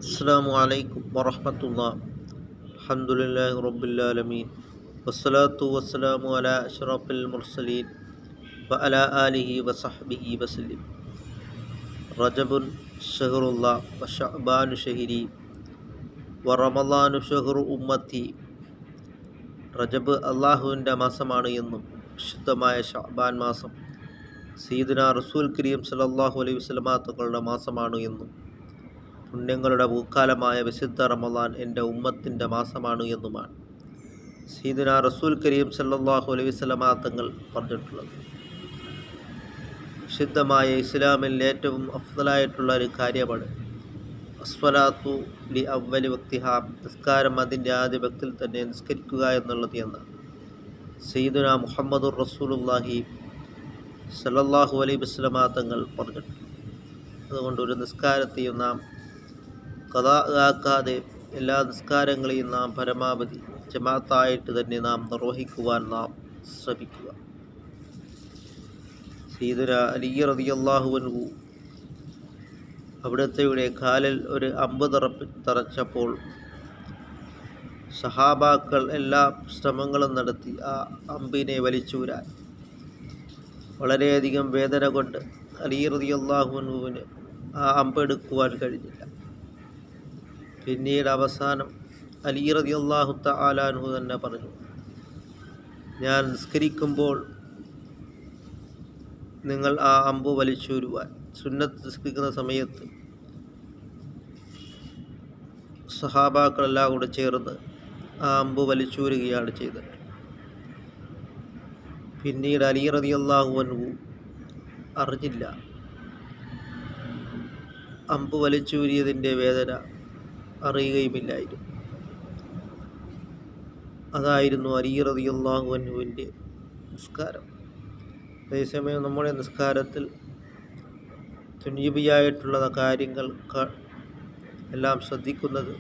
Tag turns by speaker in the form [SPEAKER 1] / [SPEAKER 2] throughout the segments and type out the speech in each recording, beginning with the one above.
[SPEAKER 1] അസ്സലാമു അലൈക്കും വറഹ്മത്തുള്ളാഹി. അൽഹംദുലില്ലാഹി റബ്ബിൽ ആലമീൻ വസ്സലാത്തു വസ്സലാമു അലാ അഷ്റഫിൽ മുർസലീൻ വഅലാ ആലിഹി വസഹ്ബിഹി വസല്ലം. റജബുൻ ഷഹ്റുല്ലാഹ് വശഅബാനു ഷഹ്രി വറമളാനു ഷഹ്റു ഉമ്മത്തി. റജബ് അള്ളാഹുവിൻ്റെ മാസമാണ് എന്നും വിശുദ്ധമായ ശഅബാൻ മാസം സയ്യിദുനാ റസൂൽ കരീം സല്ലല്ലാഹു അലൈഹി വസല്ലമ തങ്ങളുടെ മാസമാണ് എന്നും പുണ്യങ്ങളുടെ പൂക്കാലമായ വിശുദ്ധ റമളാൻ എൻ്റെ ഉമ്മത്തിൻ്റെ മാസമാണ് എന്നുമാണ് സയ്യിദുനാ റസൂൽ കരീം സല്ലല്ലാഹു അലൈഹി വസല്ലമ തങ്ങൾ പറഞ്ഞിട്ടുള്ളത്. വിശുദ്ധമായ ഇസ്ലാമിൽ ഏറ്റവും അഫ്ദലായിട്ടുള്ള ഒരു കാര്യമാണ് അസ്വലാത്തു ലി അവ്വലി വക്തിഹാ, നിസ്കാരം അതിൻ്റെ ആദ്യ വക്തിൽ തന്നെ നിസ്കരിക്കുക എന്നുള്ളത് എന്നാണ് സയ്യിദുനാ മുഹമ്മദുർ റസൂലുള്ളാഹി സല്ലല്ലാഹു അലൈഹി വസല്ലമ തങ്ങൾ പറഞ്ഞിട്ടുണ്ട്. അതുകൊണ്ട് ഒരു നിസ്കാരത്തെയും നാം ഖദാ ആക്കാതെ എല്ലാ നിസ്കാരങ്ങളെയും നാം പരമാവധി ജമാഅത്തായിട്ട് തന്നെ നാം നിർവഹിക്കുവാൻ നാം ശ്രമിക്കുക. സയ്യിദുനാ അലി റളിയല്ലാഹു അൻഹു അവിടുത്തെ കാലിൽ ഒരു അമ്പ് തറച്ചപ്പോൾ സഹാബാക്കൾ എല്ലാ ശ്രമങ്ങളും നടത്തി ആ അമ്പിനെ വലിച്ചൂരാൻ. വളരെയധികം വേദന കൊണ്ട് അലി റളിയല്ലാഹു അൻഹുവിന് ആ അമ്പെടുക്കുവാൻ കഴിഞ്ഞില്ല. പിന്നീട് അവസാനം അലി റളിയല്ലാഹു തആല അൻഹു തന്നെ പറഞ്ഞു, ഞാൻ നിസ്കരിക്കുമ്പോൾ നിങ്ങൾ ആ അമ്പ് വലിച്ചൂരുവാൻ. സുന്നത്ത് നിസ്കരിക്കുന്ന സമയത്ത് സഹാബാക്കളെല്ലാം കൂടെ ചേർന്ന് ആ അമ്പ് വലിച്ചൂരുകയാണ് ചെയ്തത്. പിന്നീട് അലി റളിയല്ലാഹു അൻഹു അറിഞ്ഞില്ല അമ്പ് വലിച്ചൂരിയതിൻ്റെ വേദന അറിയുകയുമില്ലായിരുന്നു. അതായിരുന്നു അലി റളിയല്ലാഹു അൻഹുവിൻ്റെ നിസ്കാരം. അതേസമയം നമ്മുടെ നിസ്കാരത്തിൽ ദുനിയവിയായിട്ടുള്ള കാര്യങ്ങൾ എല്ലാം ശ്രദ്ധിക്കുന്നത്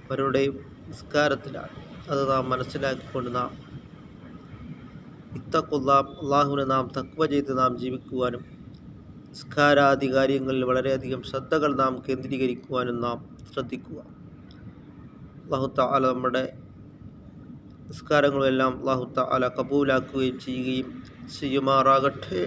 [SPEAKER 1] അവരുടെയും നിസ്കാരത്തിലാണ്. അത് നാം മനസ്സിലാക്കിക്കൊണ്ട് നാം ഇത്തഖുല്ലാഹ്, അള്ളാഹുവിനെ നാം തഖ്വ ചെയ്ത് നാം ജീവിക്കുവാനും നിസ്കാരാദി കാര്യങ്ങളിൽ വളരെയധികം ശ്രദ്ധകൾ നാം കേന്ദ്രീകരിക്കുവാനും നാം ശ്രദ്ധിക്കുക. അല്ലാഹു തആല നമ്മുടെ നിസ്കാരങ്ങളെല്ലാം അല്ലാഹു തആല കബൂലാക്കുകയും ചെയ്യുമാറാകട്ടെ.